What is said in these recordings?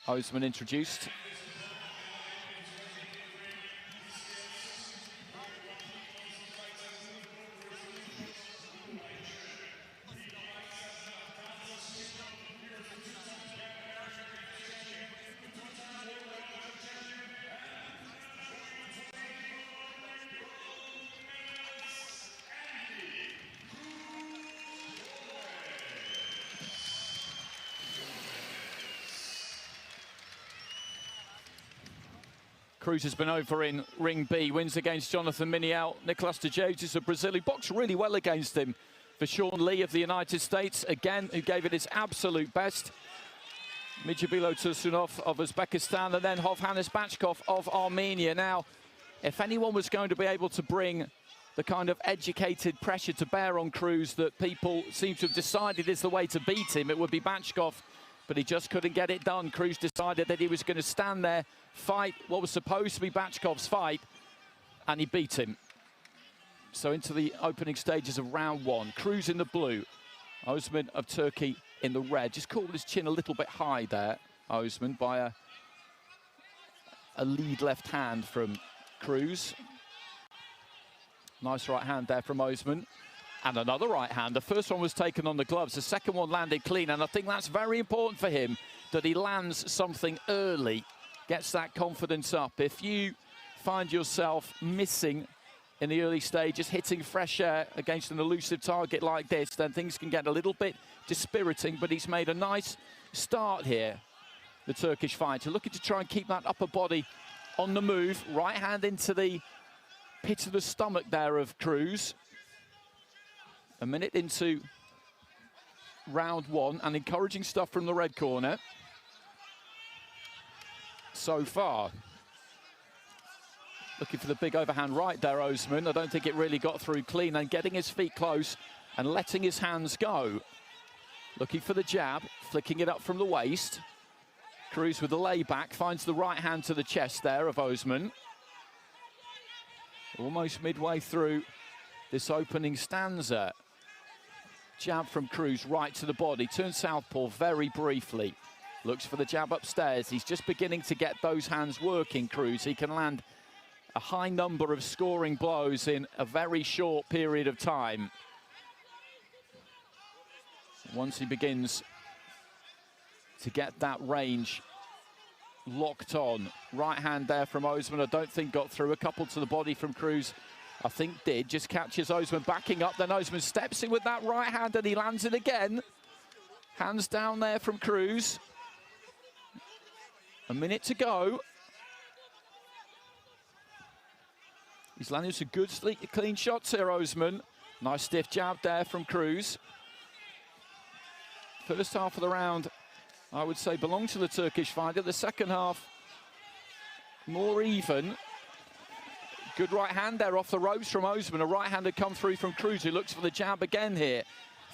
Oezman introduced. CruZ has been over in Ring B, wins against Jonathan Miniel. Nicolas de Jesus of Brazil, who boxed really well against him. For Sean Lee of the United States, again, who gave it his absolute best. Mijabilo Tursunov of Uzbekistan, and then Hovhannes Bachkov of Armenia. Now, if anyone was going to be able to bring the kind of educated pressure to bear on CruZ that people seem to have decided is the way to beat him, it would be Bachkov. But he just couldn't get it done. CruZ decided that he was going to stand there, fight what was supposed to be Bachkov's fight, and he beat him. So into the opening stages of round one. CruZ in the blue, Oezman of Turkey in the red. Just caught his chin a little bit high there, Oezman, by a lead left hand from CruZ. Nice right hand there from Oezman. And another right hand. The first one was taken on the gloves. The second one landed clean. And I think that's very important for him, that he lands something early, gets that confidence up. If you find yourself missing in the early stages, hitting fresh air against an elusive target like this, then things can get a little bit dispiriting. But he's made a nice start here, the Turkish fighter, looking to try and keep that upper body on the move. Right hand into the pit of the stomach there of CruZ. A minute into round one, and encouraging stuff from the red corner so far. Looking for the big overhand right there, Oezman. I don't think it really got through clean, and getting his feet close and letting his hands go. Looking for the jab, flicking it up from the waist. CruZ with the layback, finds the right hand to the chest there of Oezman. Almost midway through this opening stanza. Jab from CruZ right to the body, turns southpaw very briefly. Looks for the jab upstairs. He's just beginning to get those hands working, CruZ. He can land a high number of scoring blows in a very short period of time. Once he begins to get that range locked on. Right hand there from Oezman, I don't think got through. A couple to the body from CruZ, I think did. Just catches Oezman backing up, then Oezman steps in with that right hand and he lands it again. Hands down there from CruZ. A minute to go. He's landing some good, sleek, clean shots here, Oezman. Nice stiff jab there from CruZ. First half of the round, I would say, belonged to the Turkish fighter. The second half, more even. Good right hand there off the ropes from Oezman. A right hand had come through from CruZ, who looks for the jab again here.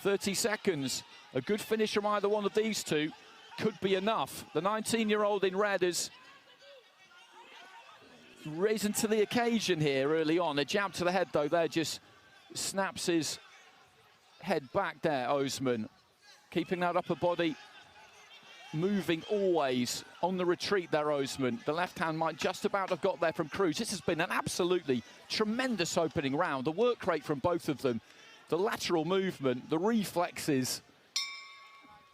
30 seconds. A good finish from either one of these two could be enough. The 19-year-old in red is risen to the occasion here early on. A jab to the head, though, there just snaps his head back there, Oezman. Keeping that upper body moving always on the retreat there, Oezman. The left hand might just about have got there from CruZ. This has been an absolutely tremendous opening round. The work rate from both of them, the lateral movement, the reflexes.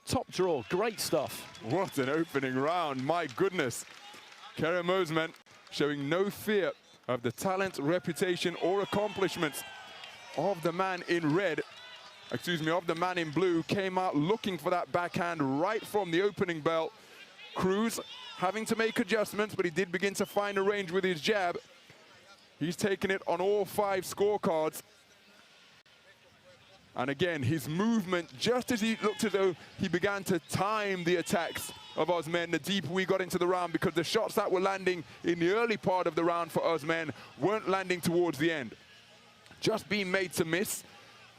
Top draw, great stuff. What an opening round, my goodness. Kerim Oezman showing no fear of the talent, reputation or accomplishments of the man in red. Excuse me, of the man in blue. Came out looking for that backhand right from the opening bell. CruZ having to make adjustments, but he did begin to find a range with his jab. He's taken it on all 5 scorecards. And again, his movement, just as he looked as though he began to time the attacks of Oezman, the deeper we got into the round, because the shots that were landing in the early part of the round for Oezman weren't landing towards the end. Just being made to miss.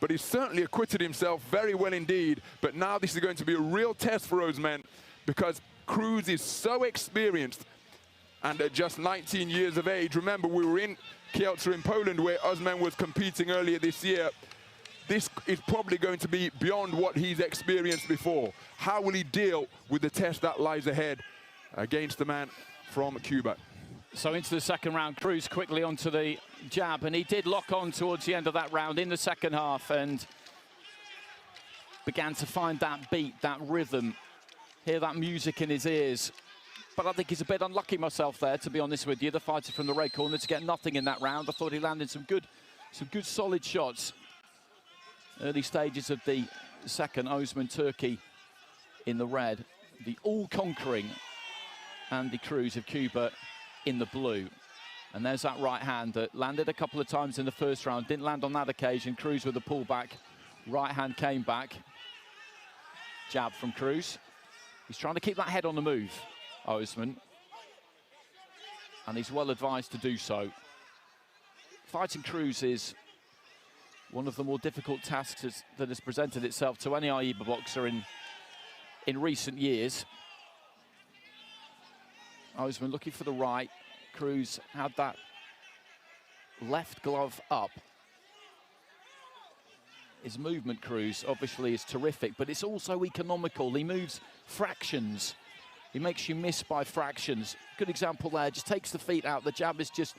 But he's certainly acquitted himself very well indeed. But now this is going to be a real test for Oezman, because CruZ is so experienced and at just 19 years of age. Remember, we were in Kielce in Poland where Oezman was competing earlier this year. This is probably going to be beyond what he's experienced before. How will he deal with the test that lies ahead? against the man from Cuba. So into the second round, CruZ quickly onto the jab, and he did lock on towards the end of that round in the second half and began to find that beat, that rhythm, hear that music in his ears. But I think he's a bit unlucky myself there, to be honest with you, the fighter from the red corner, to get nothing in that round. I thought he landed some good solid shots. Early stages of the second, Oezman, Turkey in the red, the all-conquering Andy CruZ of Cuba in the blue. And there's that right hand that landed a couple of times in the first round, didn't land on that occasion. CruZ with a pullback, right hand came back. Jab from CruZ. He's trying to keep that head on the move, Oezman. And he's well advised to do so. Fighting CruZ is one of the more difficult tasks that has presented itself to any Aiba boxer in recent years. Oezman looking for the right. CruZ had that left glove up. His movement, CruZ, obviously is terrific, but it's also economical. He moves fractions. He makes you miss by fractions. Good example there, just takes the feet out. The jab is just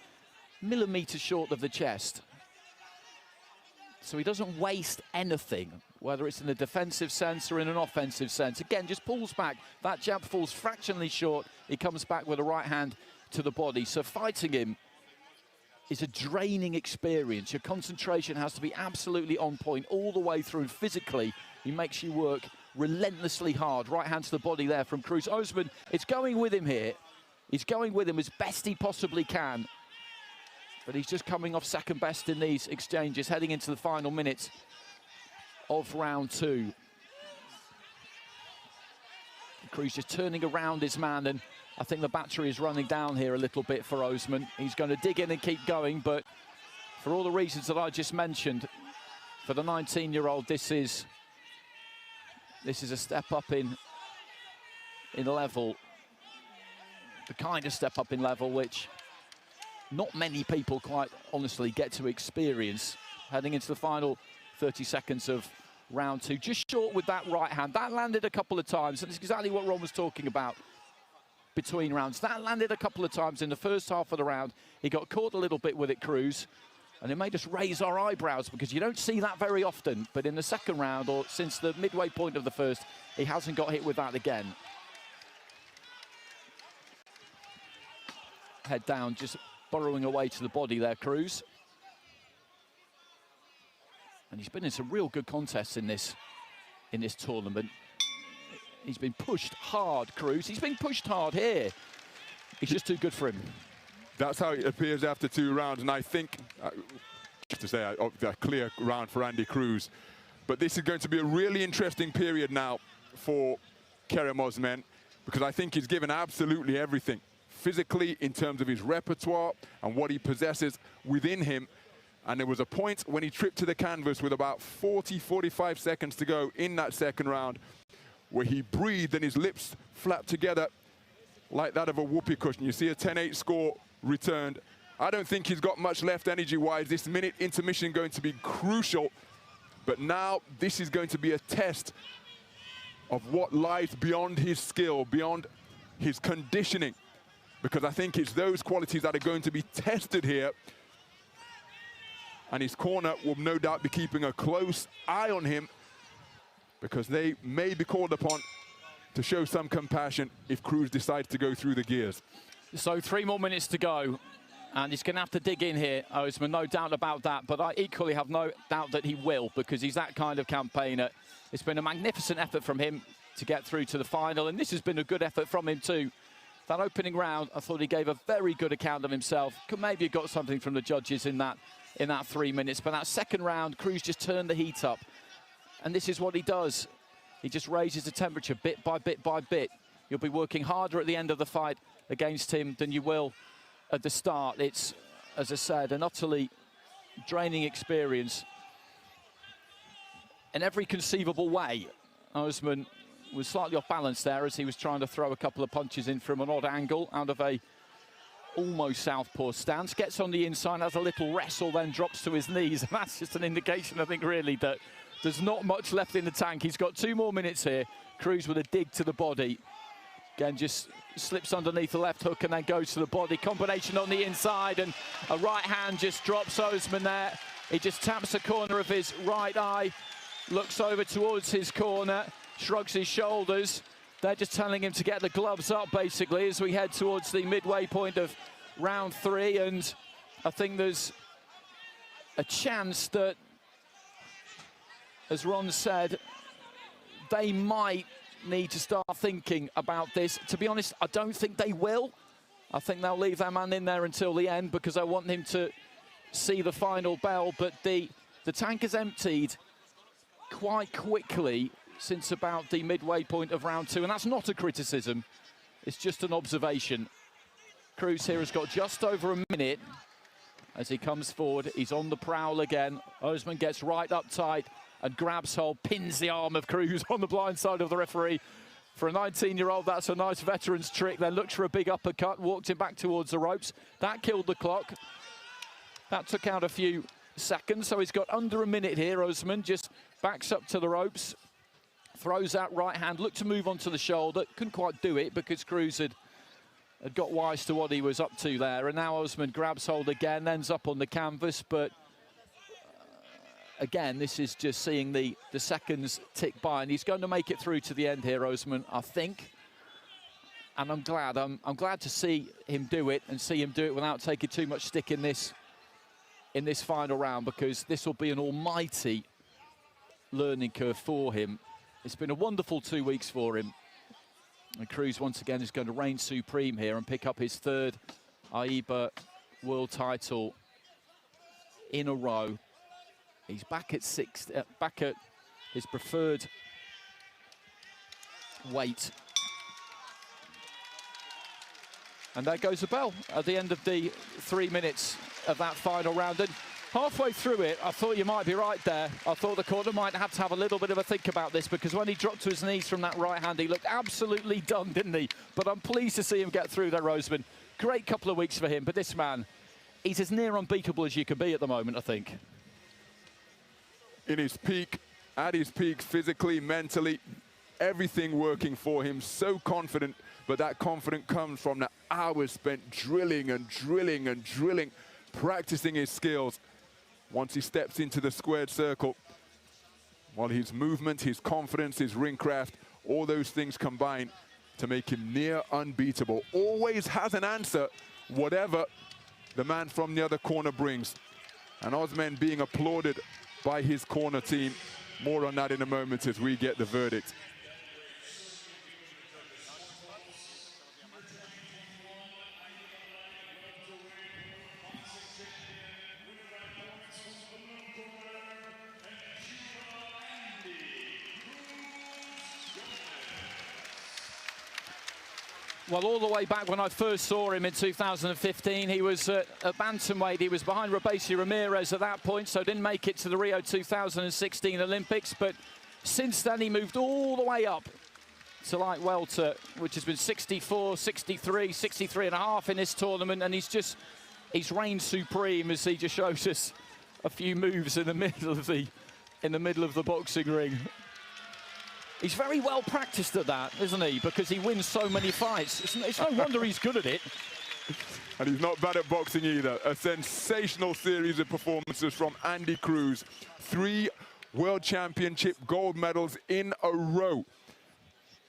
millimeters short of the chest. So he doesn't waste anything, whether it's in a defensive sense or in an offensive sense. Again, just pulls back. That jab falls fractionally short. He comes back with a right hand to the body. So fighting him is a draining experience. Your concentration has to be absolutely on point all the way through. Physically, he makes you work relentlessly hard. Right hand to the body there from CruZ. Oezman, it's going with him here. He's going with him as best he possibly can. But he's just coming off second best in these exchanges, heading into the final minutes of round two. CruZ just turning around his man, and I think the battery is running down here a little bit for Oezman. He's going to dig in and keep going, but for all the reasons that I just mentioned, for the 19-year-old, this is a step up in level, the kind of step up in level which not many people quite honestly get to experience. Heading into the final 30 seconds of round two, just short with that right hand. That landed a couple of times, and it's exactly what Ron was talking about between rounds. That landed a couple of times in the first half of the round. He got caught a little bit with it, CruZ, and it made us raise our eyebrows because you don't see that very often. But in the second round, or since the midway point of the first, he hasn't got hit with that again. Head down, just burrowing away to the body there, CruZ. And he's been in some real good contests in this tournament. He's been pushed hard, CruZ. He's been pushed hard here. He's just too good for him. That's how it appears after 2 rounds, and I think, to say, a clear round for Andy CruZ. But this is going to be a really interesting period now for Kerem Oezman, because I think he's given absolutely everything. Physically, in terms of his repertoire and what he possesses within him. And there was a point when he tripped to the canvas with about 45 seconds to go in that second round, where he breathed and his lips flapped together like that of a whoopee cushion. You see a 10-8 score returned. I don't think he's got much left energy-wise. This minute intermission going to be crucial. But now this is going to be a test of what lies beyond his skill, beyond his conditioning. Because I think it's those qualities that are going to be tested here. And his corner will no doubt be keeping a close eye on him, because they may be called upon to show some compassion if CruZ decides to go through the gears. So 3 more minutes to go, and he's going to have to dig in here, Oezman, no doubt about that. But I equally have no doubt that he will, because he's that kind of campaigner. It's been a magnificent effort from him to get through to the final, and this has been a good effort from him too. That opening round, I thought he gave a very good account of himself. Could maybe have got something from the judges in that 3 minutes. But that second round, CruZ just turned the heat up. And this is what he does. He just raises the temperature bit by bit by bit. You'll be working harder at the end of the fight against him than you will at the start. It's, as I said, an utterly draining experience in every conceivable way. Oezman was slightly off balance there as he was trying to throw a couple of punches in from an odd angle out of a almost southpaw stance. Gets on the inside, has a little wrestle, then drops to his knees. And that's just an indication, I think, really, that there's not much left in the tank. He's got 2 more minutes here. CruZ with a dig to the body. Again, just slips underneath the left hook and then goes to the body. Combination on the inside, and a right hand just drops Oezman there. He just taps the corner of his right eye, looks over towards his corner, shrugs his shoulders. They're just telling him to get the gloves up, basically, as we head towards the midway point of round 3. And I think there's a chance that, as Ron said, they might need to start thinking about this. To be honest, I don't think they will. I think they'll leave their man in there until the end because I want him to see the final bell. But the tank has emptied quite quickly since about the midway point of round 2, and that's not a criticism, it's just an observation. CruZ here has got just over a minute as he comes forward. He's on the prowl again. Oezman gets right up tight and grabs hold, pins the arm of CruZ on the blind side of the referee. For a 19-year-old, that's a nice veteran's trick. Then looks for a big uppercut, walked him back towards the ropes. That killed the clock. That took out a few seconds, so he's got under a minute here. Oezman just backs up to the ropes, throws that right hand, looked to move onto the shoulder, couldn't quite do it because CruZ had got wise to what he was up to there. And now Oezman grabs hold again, ends up on the canvas, but again, this is just seeing the seconds tick by, and he's going to make it through to the end here, Oezman, I think. And I'm glad. I'm glad to see him do it, and see him do it without taking too much stick in this final round, because this will be an almighty learning curve for him. It's been a wonderful 2 weeks for him. And CruZ once again is going to reign supreme here and pick up his 3rd Aiba world title in a row. He's back at back at his preferred weight. And there goes the bell at the end of the 3 minutes of that final round. And halfway through it, I thought you might be right there. I thought the corner might have to have a little bit of a think about this, because when he dropped to his knees from that right hand, he looked absolutely done, didn't he? But I'm pleased to see him get through there, Oezman. Great couple of weeks for him, but this man, he's as near unbeatable as you can be at the moment, I think. In his peak, at his peak, physically, mentally, everything working for him, so confident, but that confidence comes from the hours spent drilling and drilling and drilling, practicing his skills. Once he steps into the squared circle, well, his movement, his confidence, his ring craft, all those things combine to make him near unbeatable. Always has an answer, whatever the man from the other corner brings. And Oezman being applauded by his corner team. More on that in a moment as we get the verdict. Well, all the way back when I first saw him in 2015, he was at bantamweight. He was behind Robesi Ramirez at that point, so didn't make it to the Rio 2016 Olympics. But since then, he moved all the way up to light welter, which has been 64, 63, 63 and a half in this tournament. And he's reigned supreme as he just shows us a few moves in the middle of the boxing ring. He's very well practiced at that, isn't he? Because he wins so many fights. It's no wonder he's good at it. And he's not bad at boxing either. A sensational series of performances from Andy CruZ. 3 World Championship gold medals in a row.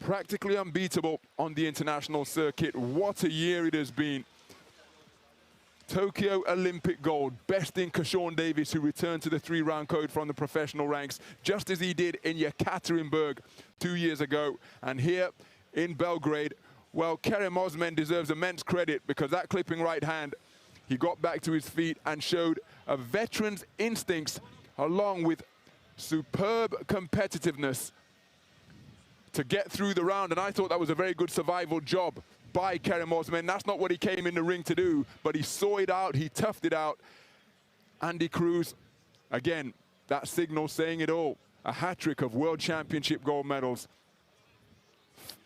Practically unbeatable on the international circuit. What a year it has been. Tokyo Olympic gold, besting Kershawn Davis, who returned to the 3-round code from the professional ranks, just as he did in Yekaterinburg 2 years ago. And here in Belgrade, well, Kerim Oezman deserves immense credit, because that clipping right hand, he got back to his feet and showed a veteran's instincts along with superb competitiveness to get through the round. And I thought that was a very good survival job by Kerim Oezman. That's not what he came in the ring to do, but he saw it out, he toughed it out. Andy CruZ, again, that signal saying it all. A hat-trick of World Championship gold medals.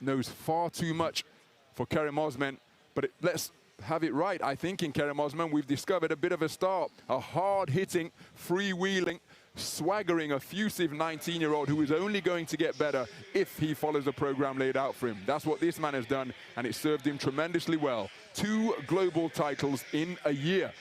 Knows far too much for Kerim Oezman, but let's have it right. I think in Kerim Oezman, we've discovered a bit of a star. A hard-hitting, freewheeling, swaggering, effusive 19-year-old who is only going to get better if he follows the program laid out for him. That's what this man has done, and it served him tremendously well. 2 global titles in a year.